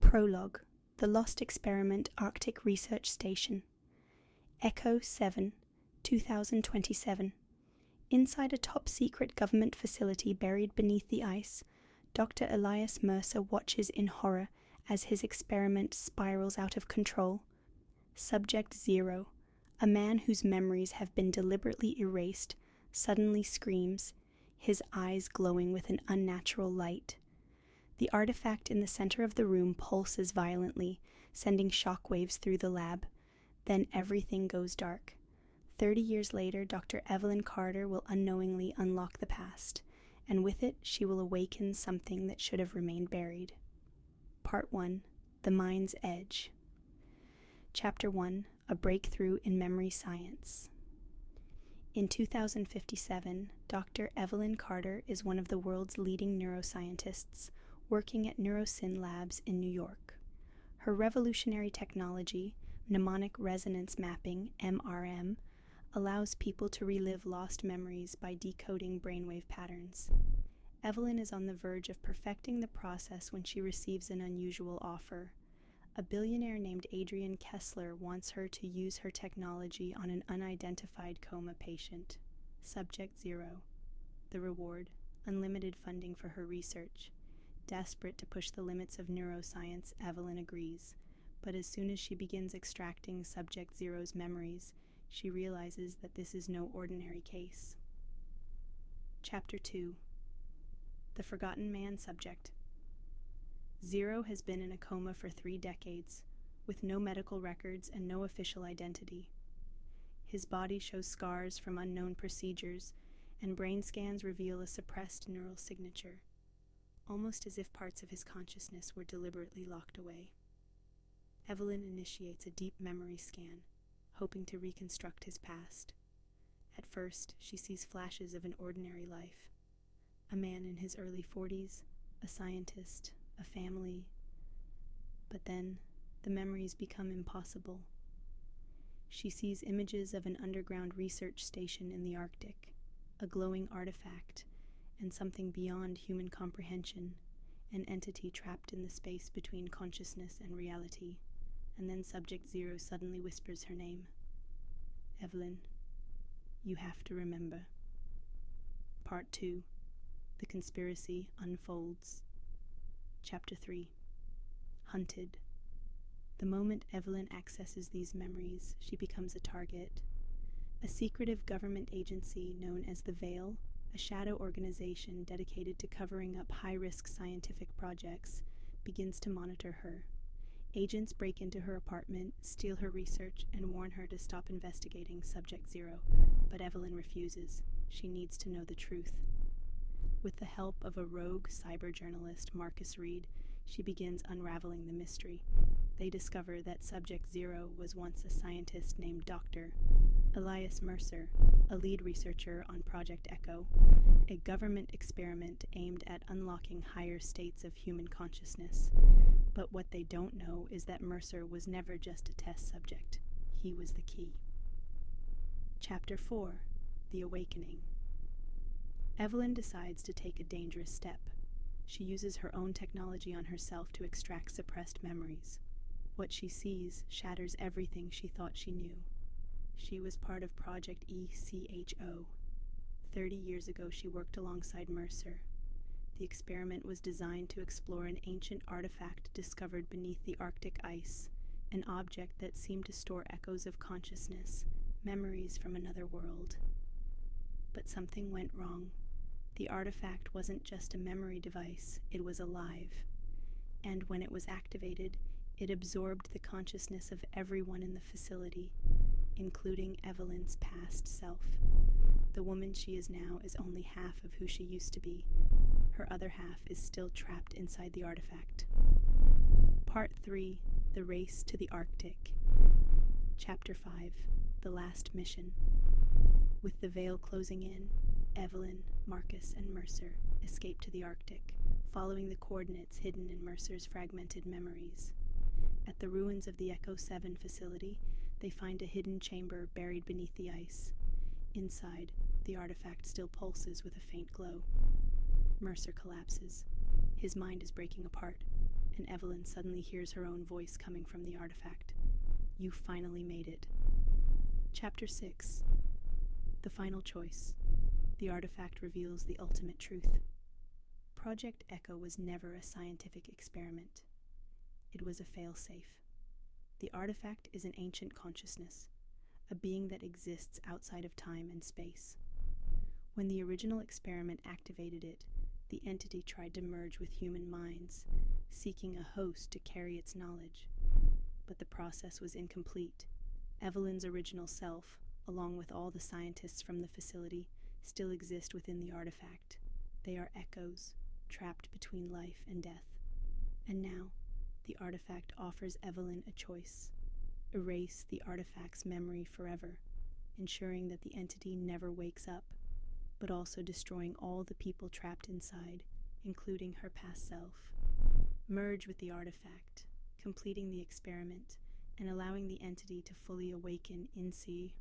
Prologue: The Lost Experiment Arctic Research Station. Echo 7, 2027. Inside a top-secret government facility buried beneath the ice, Dr. Elias Mercer watches in horror as his experiment spirals out of control. Subject 0, a man whose memories have been deliberately erased, suddenly screams, his eyes glowing with an unnatural light. The artifact in the center of the room pulses violently, sending shockwaves through the lab. Then everything goes dark. 30 years later, Dr. Evelyn Carter will unknowingly unlock the past, and with it, she will awaken something that should have remained buried. Part 1: The Mind's Edge. Chapter 1: A Breakthrough in Memory Science. In 2057, Dr. Evelyn Carter is one of the world's leading neuroscientists, working at Neurosyn Labs in New York. Her revolutionary technology, mnemonic resonance mapping (MRM), allows people to relive lost memories by decoding brainwave patterns. Evelyn is on the verge of perfecting the process when she receives an unusual offer. A billionaire named Adrian Kessler wants her to use her technology on an unidentified coma patient. Subject 0. The reward: unlimited funding for her research. Desperate to push the limits of neuroscience, Evelyn agrees, but as soon as she begins extracting Subject 0's memories, she realizes that this is no ordinary case. Chapter 2: The Forgotten Man Subject. 0 has been in a coma for 3 decades, with no medical records and no official identity. His body shows scars from unknown procedures, and brain scans reveal a suppressed neural signature, almost as if parts of his consciousness were deliberately locked away. Evelyn initiates a deep memory scan, hoping to reconstruct his past. At first, she sees flashes of an ordinary life. A man in his early 40s, a scientist, a family. But then, the memories become impossible. She sees images of an underground research station in the Arctic, a glowing artifact, and something beyond human comprehension, an entity trapped in the space between consciousness and reality. And then Subject 0 suddenly whispers her name. Evelyn, you have to remember. Part 2: The Conspiracy Unfolds. Chapter 3: Hunted. The moment Evelyn accesses these memories, she becomes a target. A secretive government agency known as the Veil, a shadow organization dedicated to covering up high-risk scientific projects, begins to monitor her. Agents break into her apartment, steal her research, and warn her to stop investigating Subject 0, but Evelyn refuses. She needs to know the truth. With the help of a rogue cyber journalist, Marcus Reed, she begins unraveling the mystery. They discover that Subject 0 was once a scientist named Dr. Elias Mercer, a lead researcher on Project Echo, a government experiment aimed at unlocking higher states of human consciousness. But what they don't know is that Mercer was never just a test subject. He was the key. Chapter 4: The Awakening. Evelyn decides to take a dangerous step. She uses her own technology on herself to extract suppressed memories. What she sees shatters everything she thought she knew. She was part of Project ECHO. 30 years ago, she worked alongside Mercer. The experiment was designed to explore an ancient artifact discovered beneath the Arctic ice, an object that seemed to store echoes of consciousness, memories from another world. But something went wrong. The artifact wasn't just a memory device, it was alive. And when it was activated, it absorbed the consciousness of everyone in the facility, including Evelyn's past self. The woman she is now is only half of who she used to be. Her other half is still trapped inside the artifact. Part 3: The Race to the Arctic. Chapter 5: The Last Mission. With the veil closing in, Evelyn, Marcus, and Mercer escape to the Arctic, following the coordinates hidden in Mercer's fragmented memories. At the ruins of the Echo 7 facility, they find a hidden chamber buried beneath the ice. Inside, the artifact still pulses with a faint glow. Mercer collapses. His mind is breaking apart, and Evelyn suddenly hears her own voice coming from the artifact. You finally made it. Chapter 6. The Final Choice. The artifact reveals the ultimate truth. Project Echo was never a scientific experiment. It was a fail-safe. The artifact is an ancient consciousness, a being that exists outside of time and space. When the original experiment activated it, the entity tried to merge with human minds, seeking a host to carry its knowledge. But the process was incomplete. Evelyn's original self, along with all the scientists from the facility, still exist within the artifact. They are echoes, trapped between life and death. And now, the artifact offers Evelyn a choice. Erase the artifact's memory forever, ensuring that the entity never wakes up, but also destroying all the people trapped inside, including her past self. Merge with the artifact, completing the experiment, and allowing the entity to fully awaken in C.